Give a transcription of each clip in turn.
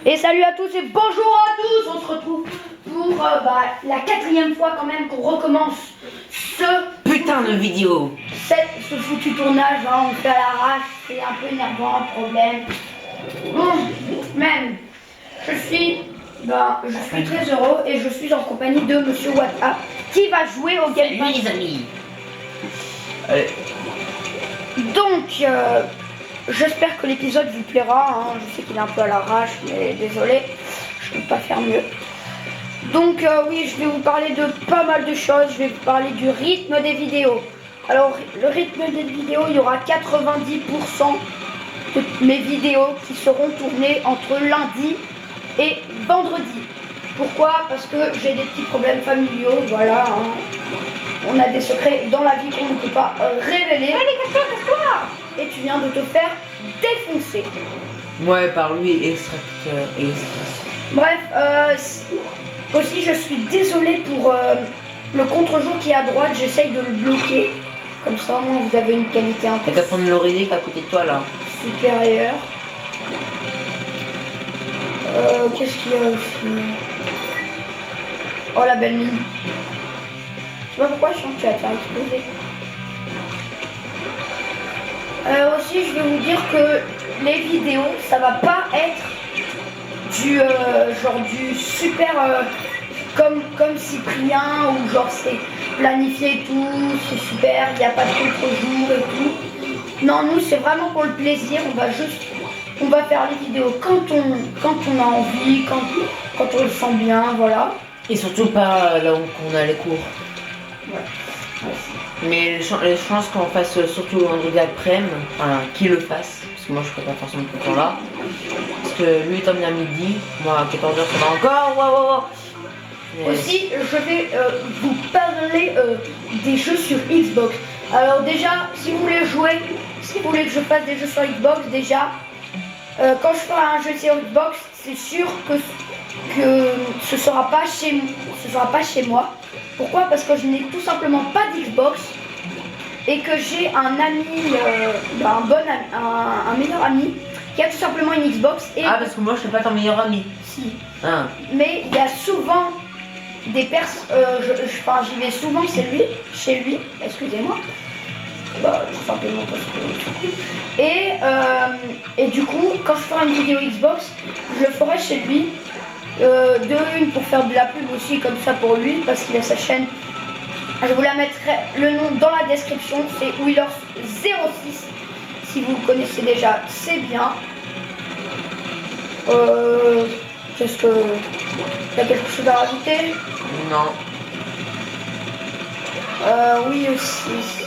Et salut à tous et bonjour à tous. On se retrouve pour la 4e fois quand même qu'on recommence ce putain de vidéo. Ce foutu tournage, hein, on fait à l'arrache, c'est un peu énervant, problème. Bon, même, je suis très heureux et je suis en compagnie de Monsieur WhatsApp qui va jouer au Game Pass. Salut les amis. Allez. Donc, j'espère que l'épisode vous plaira, hein. Je sais qu'il est un peu à l'arrache, mais désolé, je ne peux pas faire mieux. Donc oui, je vais vous parler de pas mal de choses, je vais vous parler du rythme des vidéos. Alors, le rythme des vidéos, il y aura 90% de mes vidéos qui seront tournées entre lundi et vendredi. Pourquoi? Parce que j'ai des petits problèmes familiaux, voilà. Hein. On a des secrets dans la vie qu'on ne peut pas révéler. Allez, casse-toi. Et tu viens de te faire défoncer. Ouais, par lui et Bref, aussi je suis désolée pour le contre-jour qui est à droite, j'essaye de le bloquer. Comme ça, au moins, vous avez une qualité un peu. T'as qu'à prendre l'oreiller qui est à côté de toi là. Supérieure. Qu'est-ce qu'il y a aussi? Oh, la belle mine. Je sais pas pourquoi je sens que tu vas te faire exploser. Aussi, je vais vous dire que les vidéos, ça va pas être du genre du super comme Cyprien ou genre c'est planifié et tout, c'est super, il n'y a pas de contre-jour et tout. Non, nous c'est vraiment pour le plaisir, on va faire les vidéos quand on a envie, quand on le sent bien, voilà. Et surtout pas là où on a les cours. Ouais. Mais les chances qu'on fasse surtout vendredi après-midi, enfin qu'il le fasse, parce que moi je serai pas forcément tout le temps là. Parce que lui étant venu à midi, moi à 14h ça va encore, wow. Mais... Aussi, je vais vous parler des jeux sur Xbox. Alors déjà, si vous voulez jouer, si vous voulez que je fasse des jeux sur Xbox, déjà, quand je ferai un jeu sur Xbox, c'est sûr que ce sera pas chez moi. Pourquoi? Parce que je n'ai tout simplement pas d'Xbox et que j'ai un ami, un meilleur ami qui a tout simplement une Xbox. Et ah, parce que moi je suis pas ton meilleur ami. Si. Ah. Mais il y a souvent des personnes, j'y vais souvent chez lui, excusez-moi. Tout simplement parce que... Et du coup, quand je ferai une vidéo Xbox, je le ferai chez lui. Pour faire de la pub aussi comme ça pour lui parce qu'il a sa chaîne. Je vous la mettrai le nom dans la description, c'est Wheelers06. Si vous le connaissez déjà, c'est bien. Qu'est-ce que... T'as quelque chose à rajouter? Non. Oui aussi.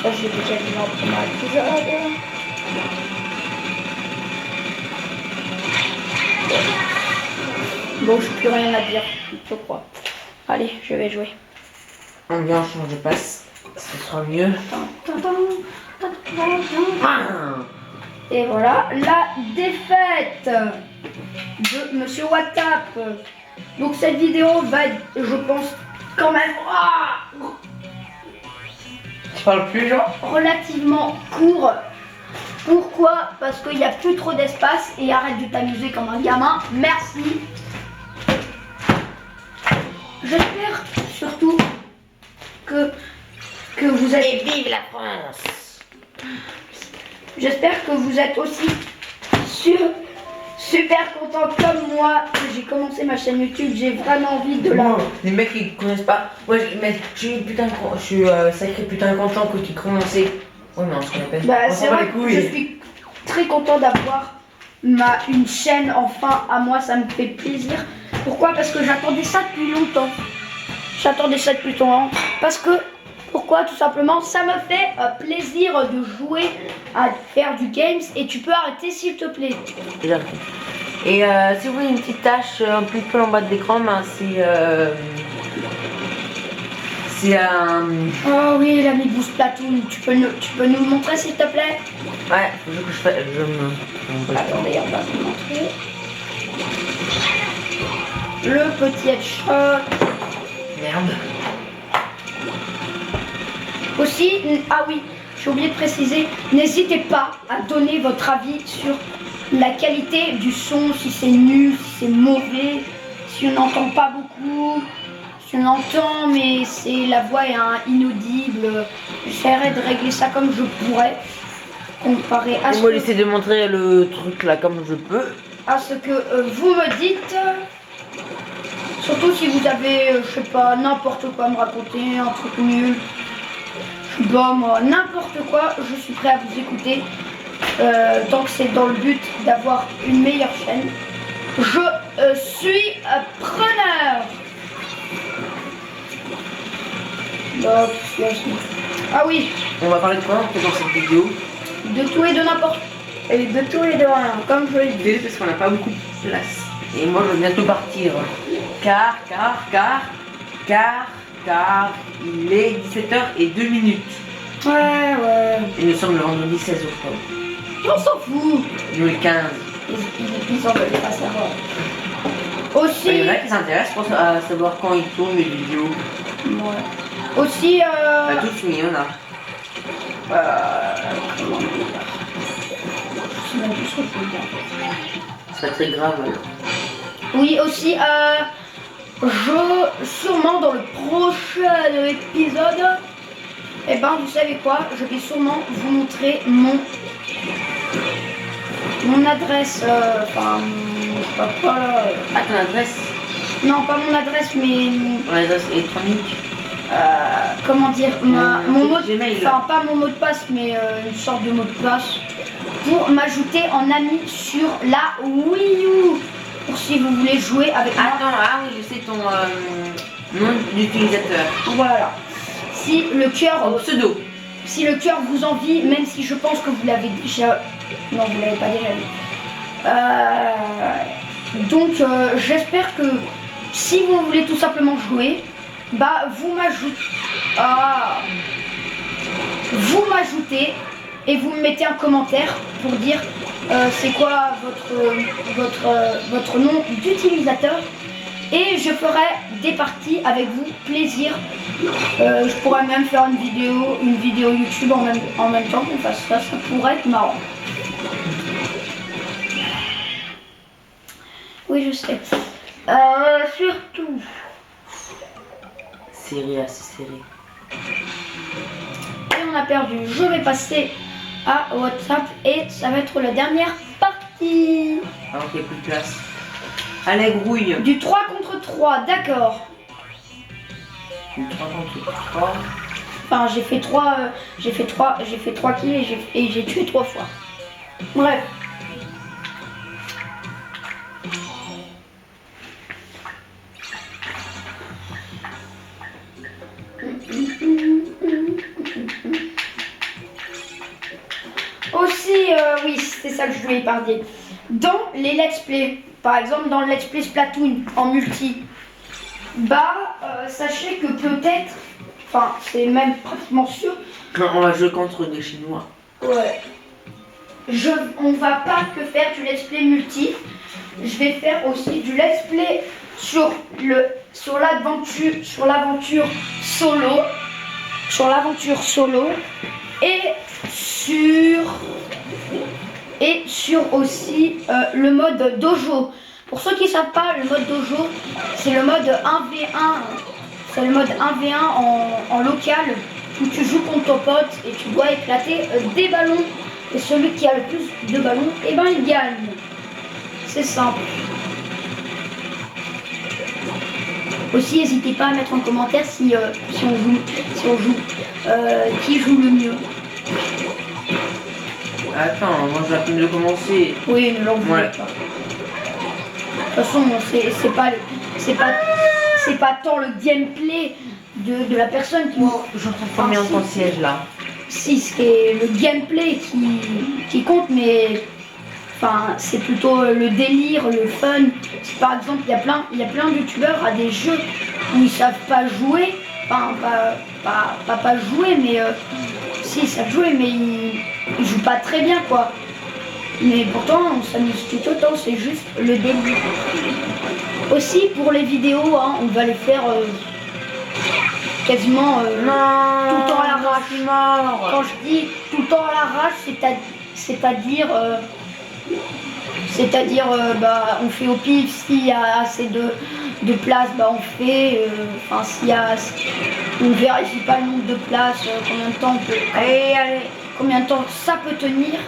Ça j'ai déjà vu dans le premier épisode. Bon, je n'ai plus rien à dire, je crois. Allez, je vais jouer. On vient changer de passe, ce sera mieux. Et voilà, la défaite de Monsieur WhatsApp. Donc cette vidéo va être, je pense, quand même tu parles plus, genre relativement court. Pourquoi? Parce qu'il n'y a plus trop d'espace et arrête de t'amuser comme un gamin. Merci. J'espère surtout que vous êtes... Et vive la France! J'espère que vous êtes aussi super content comme moi. J'ai commencé ma chaîne YouTube, j'ai vraiment envie de la... Les mecs qui connaissent pas... Ouais, mais je suis sacré putain content que tu commençais. Ouais, mais on se connaît. C'est vrai que je suis très content d'avoir une chaîne enfin à moi, ça me fait plaisir. Pourquoi? Parce que j'attendais ça depuis longtemps. Parce que, pourquoi? Tout simplement, ça me fait plaisir de jouer à faire du games et tu peux arrêter s'il te plaît. Et si vous voulez une petite tâche un petit peu en bas de l'écran, ben, c'est un... Oh oui, l'ami Boost Platoon, tu peux nous le montrer s'il te plaît? Ouais, je Attendez, on va vous montrer. Le petit headshot. Merde. Aussi, ah oui, j'ai oublié de préciser, n'hésitez pas à donner votre avis sur la qualité du son, si c'est nul, si c'est mauvais, si on n'entend pas beaucoup, si on entend mais c'est la voix est inaudible. J'essaierai de régler ça comme je pourrais, comparé à Moi j'essaie de montrer le truc là comme je peux. à ce que vous me dites. Surtout si vous avez, je sais pas, n'importe quoi à me raconter, un truc nul. Bon, moi, n'importe quoi, je suis prêt à vous écouter. Tant que c'est dans le but d'avoir une meilleure chaîne. Je suis preneur. Bah, ah oui, On va parler de quoi en fait dans cette vidéo? de tout et de n'importe. Et de tout et de rien, comme je l'ai dit. Désolé parce qu'on n'a pas beaucoup de place. Et moi je vais bientôt partir. Car il est 17h02. Ouais. Et nous sommes le vendredi 16 octobre. On s'en fout. Nous le 15. Ils en veulent pas savoir. Aussi. Il y en a qui s'intéressent pour savoir quand ils tournent les vidéos. Ouais. Aussi. Pas tous, mais il y en a. Comment dire. Je sais même plus ce que je veux dire. C'est pas très grave alors. Oui, aussi. Sûrement dans le prochain épisode. Eh ben, vous savez quoi? Je vais sûrement vous montrer mon adresse. Enfin, je sais pas quoi là. Ah, ton adresse? Non, pas mon adresse, mais. Mon adresse électronique. Comment dire, mon mot de Gmail. enfin pas mon mot de passe, mais une sorte de mot de passe pour m'ajouter en ami sur la Wii U. Pour si vous voulez jouer avec moi. Attends, ah oui, je sais ton nom d'utilisateur. Voilà. Si le cœur, Ton pseudo. si le cœur vous envie, même si je pense que vous l'avez déjà, non, vous l'avez pas déjà vu. Donc j'espère que si vous voulez tout simplement jouer, bah vous m'ajoutez et vous me mettez un commentaire pour dire c'est quoi votre nom d'utilisateur et je ferai des parties avec vous, plaisir. Je pourrais même faire une vidéo YouTube en même temps qu'on fasse ça, ça pourrait être marrant. Oui, je sais. Surtout. Serré, assez serré. Et on a perdu. Je vais passer à WhatsApp et ça va être la dernière partie. Alors qu'il n'y a plus de place. Allez, grouille. Du 3 contre 3, d'accord. Du 3 contre 3. Enfin, j'ai fait 3 kills et j'ai tué 3 fois. Bref. Aussi, oui, c'est ça que je voulais parler. Dans les let's play, par exemple dans le let's play Splatoon en multi, sachez que peut-être, enfin c'est même pratiquement sûr. On va jouer contre des Chinois. Ouais. On va pas que faire du let's play multi. Je vais faire aussi du let's play sur l'aventure solo, et sur aussi le mode dojo. Pour ceux qui ne savent pas, le mode dojo, c'est le mode 1v1. C'est le mode 1v1 en local où tu joues contre ton pote et tu dois éclater des ballons. Et celui qui a le plus de ballons, et ben il gagne. C'est simple. Aussi, n'hésitez pas à mettre en commentaire si on joue, qui joue le mieux. Attends, moi j'ai à peine de commencer. Oui, ne l'en voulez Ouais. pas. De toute façon, c'est pas tant le gameplay de la personne qui. J'entends combien en ton siège là? Si, c'est le gameplay qui compte, mais enfin, c'est plutôt le délire, le fun. Si, par exemple, il y a plein de youtubeurs à des jeux où ils savent pas jouer, enfin pas jouer, mais si ils savent jouer, mais ils jouent pas très bien quoi. Mais pourtant, on s'amuse tout autant, c'est juste le délire. Aussi pour les vidéos, hein, on va les faire quasiment tout le temps à l'arrache. Quand je dis tout le temps à l'arrache, c'est-à-dire C'est-à-dire, bah, on fait au pif, s'il y a assez de place, bah, on fait. Enfin, s'il y a. On vérifie pas le nombre de places, combien de temps on peut. Allez. Combien de temps ça peut tenir.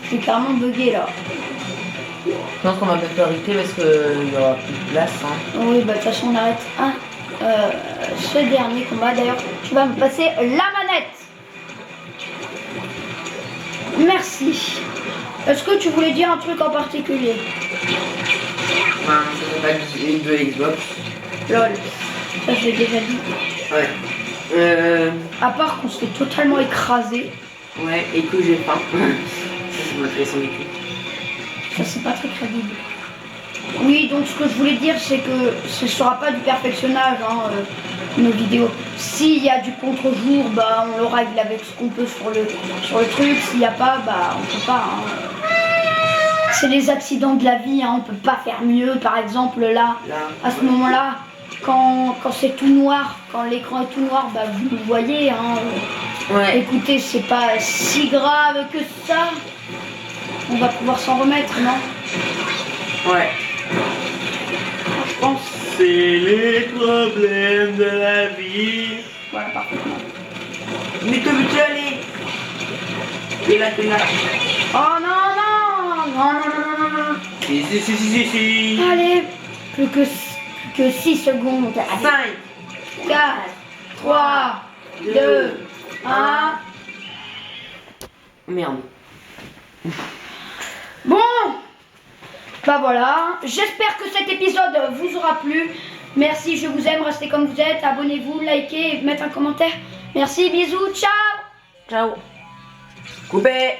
Je suis carrément bugué là. Je pense qu'on va peut-être arrêter parce qu'il y aura plus de place. Hein. Oui, bah de toute façon on arrête ce dernier combat. D'ailleurs, tu vas me passer la manette. Merci. Est-ce que tu voulais dire un truc en particulier? Enfin, c'est pas de Xbox. Lol, ça je l'ai déjà dit. Ouais. À part qu'on se fait totalement écraser. Ouais, et que j'ai faim. Ça m'a fait sans vécu. Ça c'est pas très crédible. Oui, donc ce que je voulais dire c'est que ce sera pas du perfectionnage, hein, nos vidéos. S'il y a du contre-jour, bah on le règle avec ce qu'on peut sur le truc. S'il n'y a pas, bah on peut pas. Hein. C'est les accidents de la vie, hein, on peut pas faire mieux. Par exemple là, à ce moment-là, quand c'est tout noir, quand l'écran est tout noir, bah vous le voyez. Hein. Ouais. Écoutez, c'est pas si grave que ça. On va pouvoir s'en remettre, non? Ouais. Je pense. C'est les problèmes de la vie. Voilà, parfaitement. Mais que veux-tu aller? T'es là. Oh non. Si. Allez, plus que 6 secondes. 5, 4, 3, 2, 1. Merde. Bon, bah voilà. J'espère que cet épisode vous aura plu. Merci, je vous aime. Restez comme vous êtes. Abonnez-vous, likez, mettez un commentaire. Merci, bisous, ciao. Ciao. Coupé.